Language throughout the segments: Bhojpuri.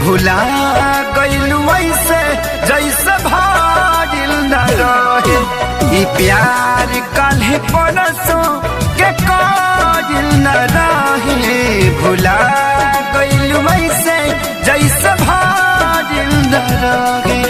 भुला गइलू ऐसे जैसे भागिल न रहे। ई प्यार काल्हे परसों के कागिल न रहे। भुला गइलू ऐसे जैसे भागिल न रहे।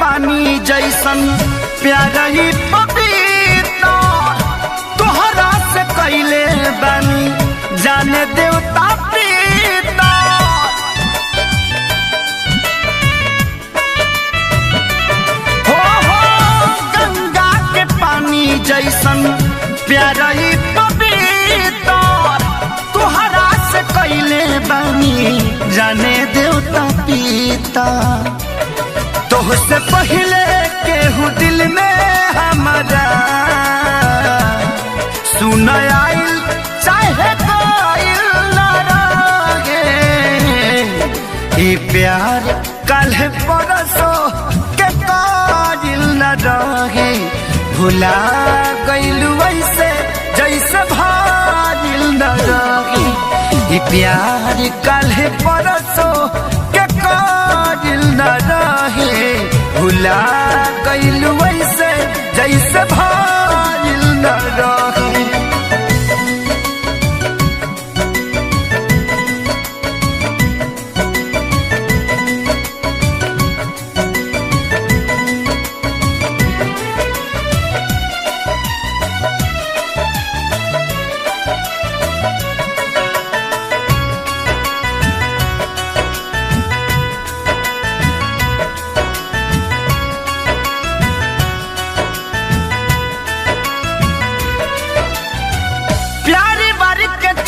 पानी जैसन प्यारा ही पपीता तोहरा से कैले बानी जाने देवता पीता। हो गंगा के पानी जैसन प्यारा ही पपीता तोहरा से कैले बानी जाने देवता पीता। तोहसे पहले केहू दिल में हमारा सुन आइल चाहे कोइल न रहे। ई प्यार काल्हे परसों के काजिल न रहे। भुला गइलू ऐसे जैसे भागिल न रहे। ई प्यार काल्हे परसों के काजिल न रहे। भुला गइलू ऐसे जैसे भागिल न रहे।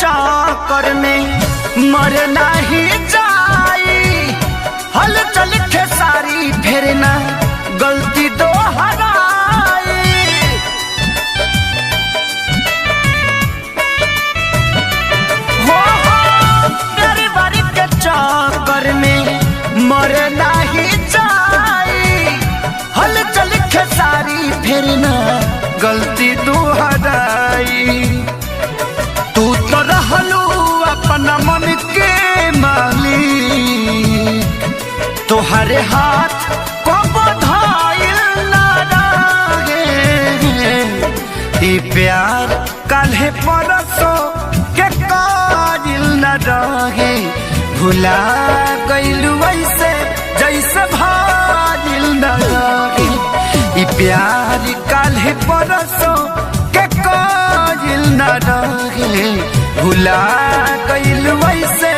चक्कर में मर नहीं जाई हल चल खेसारी फेरना गलती दोहराई। हो प्यारी बारी के चक्कर में मर नहीं जाई हल चल खेसारी फेरना गलती दोहराई। तू तो रहलू अपना मन के मालिक तोहरे हाथ को बधाइल न रहे। ई प्यार काल्हे परसों के काजिल न रहे। भुला गइलू ऐसे जैसे भागिल न रहे। ई प्यार काल्हे परसों के काजिल न रहे। भुला गइलू ऐसे